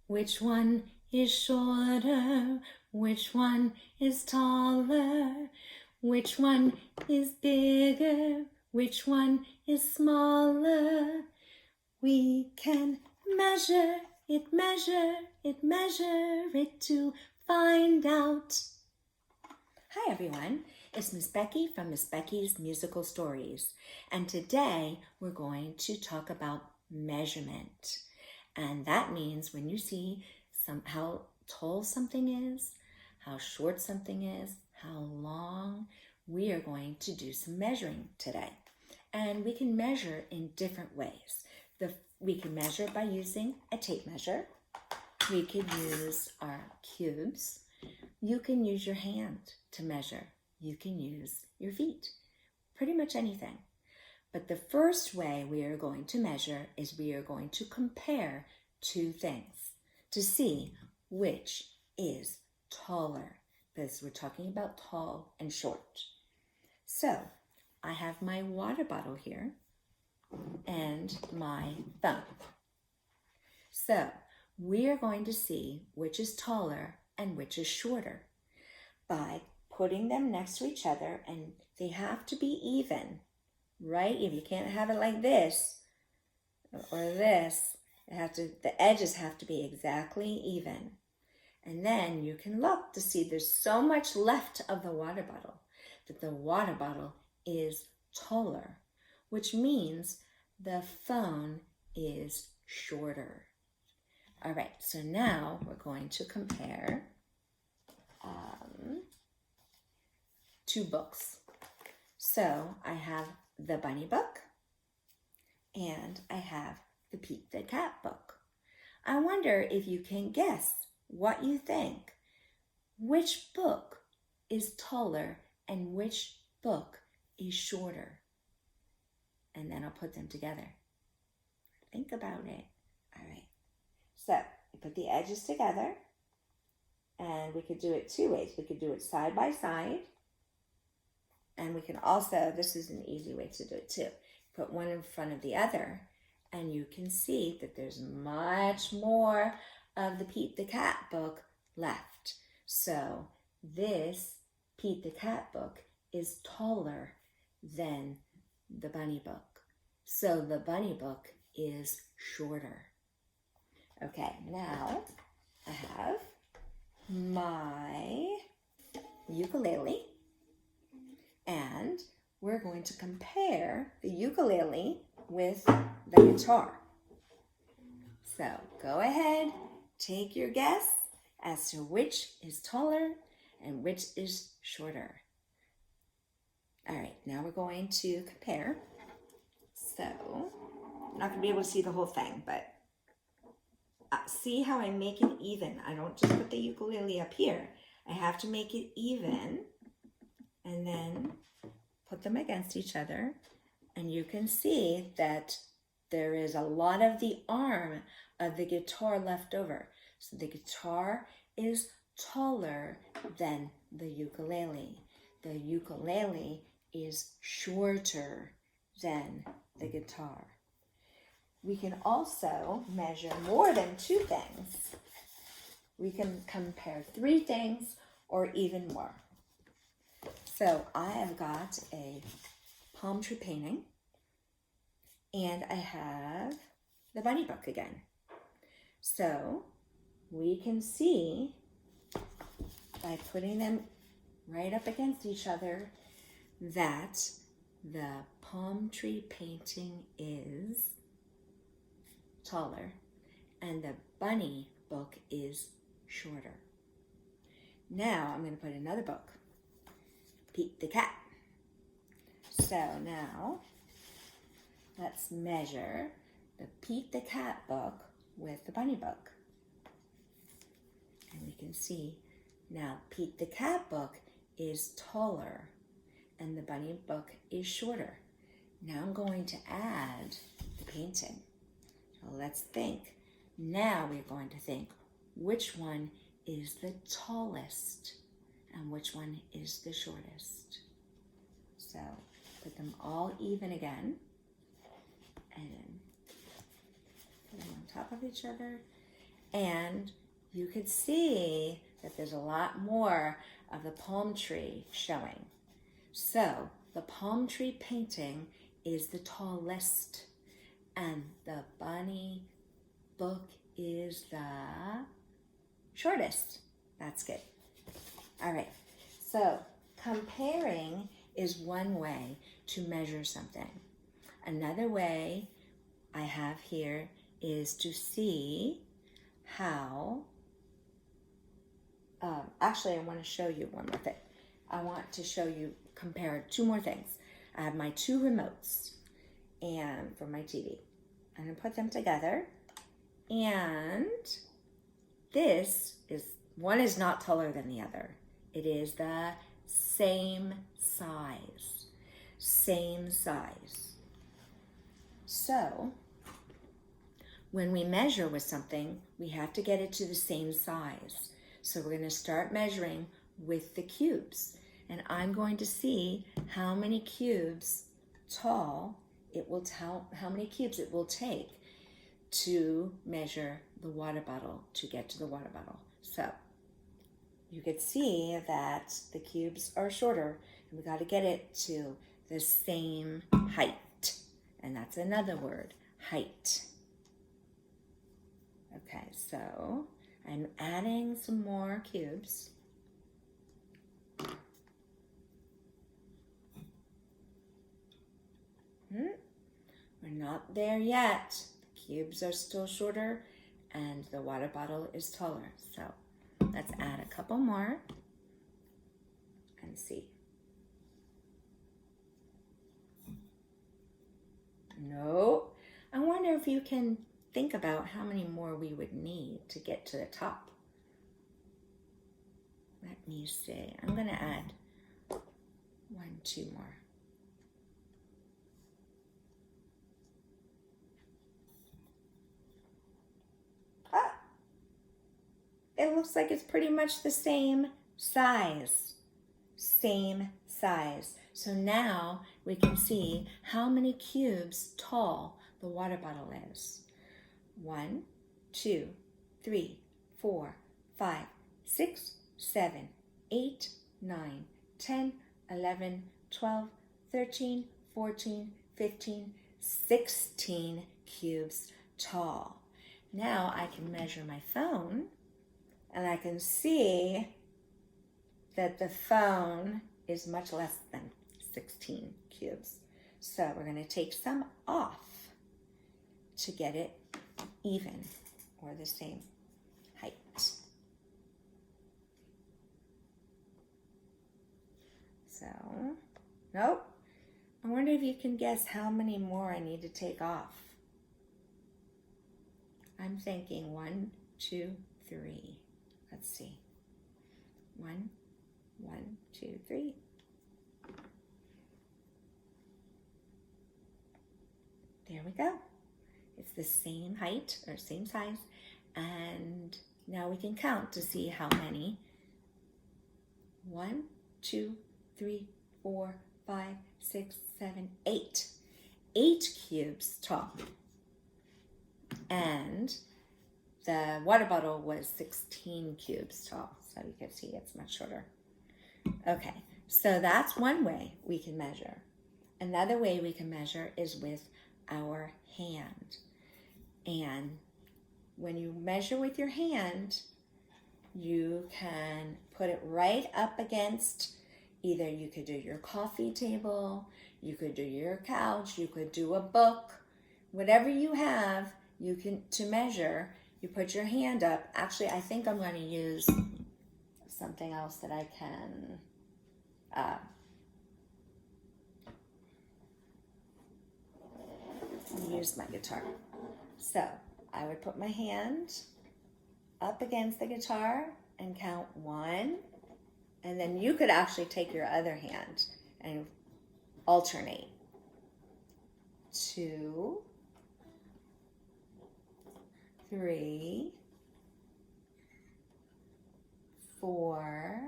Which one is shorter? Which one is taller? Which one is bigger? Which one is smaller? We can measure it, measure it, measure it to find out. Hi everyone, it's Miss Becky from Miss Becky's Musical Stories, and today we're going to talk about measurement. And that means when you see how tall something is, how short something is, how long, we are going to do some measuring today. And we can measure in different ways. We can measure by using a tape measure. We could use our cubes. You can use your hand to measure. You can use your feet. Pretty much anything. But the first way we are going to measure is we are going to compare two things to see which is taller, because we're talking about tall and short. So I have my water bottle here and my phone. So we are going to see which is taller and which is shorter by putting them next to each other, and they have to be even. Right? If you can't have it like this or this, the edges have to be exactly even. And then you can look to see there's so much left of the water bottle that the water bottle is taller, which means the phone is shorter. All right, so now we're going to compare two books. So I have the bunny book, and I have the Pete the Cat book. I wonder if you can guess what you think. Which book is taller and which book is shorter? And then I'll put them together. Think about it. All right. So you put the edges together, and we could do it two ways. We could do it side by side. And we can also, this is an easy way to do it too, put one in front of the other, and you can see that there's much more of the Pete the Cat book left. So this Pete the Cat book is taller than the bunny book. So the bunny book is shorter. Okay, now I have my ukulele. And we're going to compare the ukulele with the guitar. So go ahead, take your guess as to which is taller and which is shorter. All right, now we're going to compare. So I'm not going to be able to see the whole thing, but see how I make it even. I don't just put the ukulele up here. I have to make it even. And then put them against each other, and you can see that there is a lot of the arm of the guitar left over. So the guitar is taller than the ukulele. The ukulele is shorter than the guitar. We can also measure more than two things. We can compare three things or even more. So I have got a palm tree painting, and I have the bunny book again. So we can see by putting them right up against each other that the palm tree painting is taller and the bunny book is shorter. Now I'm going to put another book, Pete the Cat. So now let's measure the Pete the Cat book with the bunny book. And we can see now Pete the Cat book is taller and the bunny book is shorter. Now I'm going to add the painting. So let's think. Now we're going to think which one is the tallest and which one is the shortest. So put them all even again, and then put them on top of each other, And you could see that there's a lot more of the palm tree showing. So the palm tree painting is the tallest, and the bunny book is the shortest. That's good. All right, so comparing is one way to measure something. Another way I have here is to see how, actually I want to show you one more thing. I want to show you, compare two more things. I have my two remotes and for my TV. I'm going to put them together, and this is, one is not taller than the other. It is the same size. Same size. So, when we measure with something, we have to get it to the same size. So we're going to start measuring with the cubes. And I'm going to see how many cubes tall it will tell, how many cubes it will take to measure the water bottle, to get to the water bottle. So you could see that the cubes are shorter, and we got to get it to the same height. And that's another word, height. Okay, so I'm adding some more cubes. We're not there yet. The cubes are still shorter and the water bottle is taller. So let's add a couple more and see. No. I wonder if you can think about how many more we would need to get to the top. Let me see. I'm going to add 1, 2 more. It looks like it's pretty much the same size. Same size. So now we can see how many cubes tall the water bottle is. 1, 2, 3, 4, 5, 6, 7, 8, 9, 10, 11, 12, 13, 14, 15, 16 cubes tall. Now I can measure my phone, and I can see that the phone is much less than 16 cubes. So we're going to take some off to get it even or the same height. So, nope. I wonder if you can guess how many more I need to take off. I'm thinking 1, 2, 3. Let's see. 1, 2, 3. There we go. It's the same height or same size. And now we can count to see how many. 1, 2, 3, 4, 5, 6, 7, 8. 8 cubes tall. And the water bottle was 16 cubes tall. So you can see it's much shorter. Okay, so that's one way we can measure. Another way we can measure is with our hand. And when you measure with your hand, you can put it right up against, either you could do your coffee table, you could do your couch, you could do a book, whatever you have, you can, to measure, you put your hand up. Actually, I think I'm going to use something else that I can use my guitar. So I would put my hand up against the guitar and count 1, and then you could actually take your other hand and alternate. 2, 3, 4,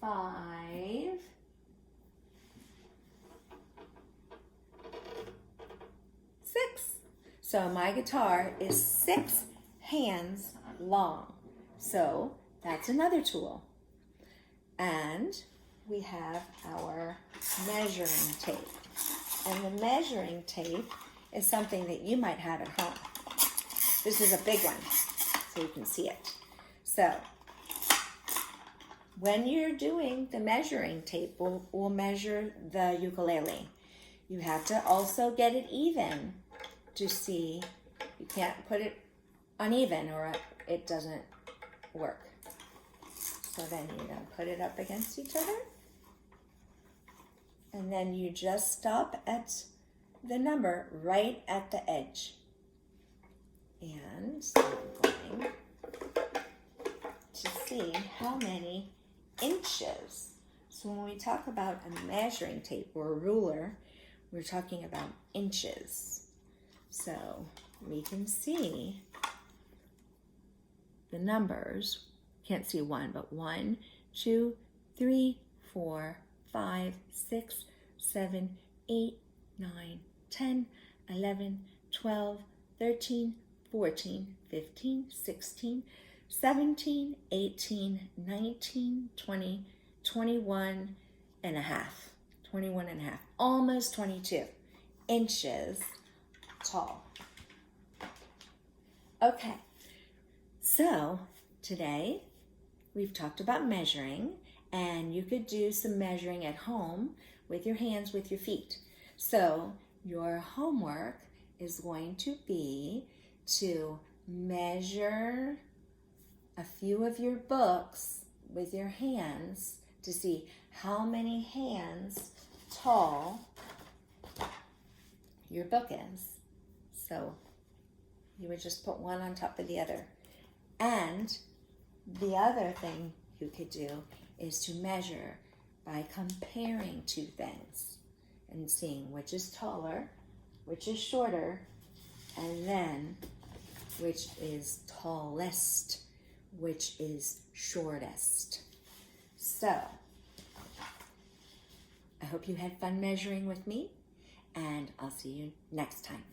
5, 6. So my guitar is 6 hands long. So that's another tool. And we have our measuring tape. And the measuring tape is something that you might have at home. This is a big one, so you can see it. So when you're doing the measuring tape, we'll measure the ukulele. You have to also get it even to see. You can't put it uneven or it doesn't work. So then you're going to put it up against each other. And then you just stop at the number right at the edge. And so I'm going to see how many inches. So when we talk about a measuring tape or a ruler, we're talking about inches. So we can see the numbers. Can't see one, but 1, 2, 3, 4, 5, 6, 7, 8, 9, 10, 11, 12, 13, 14, 15, 16, 17, 18, 19, 20, 21 and a half. 21 and a half, almost 22 inches tall. Okay, so today we've talked about measuring, and you could do some measuring at home with your hands, with your feet. So your homework is going to be to measure a few of your books with your hands to see how many hands tall your book is. So you would just put one on top of the other. And the other thing you could do is to measure by comparing two things and seeing which is taller, which is shorter, and then which is tallest, which is shortest. So I hope you had fun measuring with me, and I'll see you next time.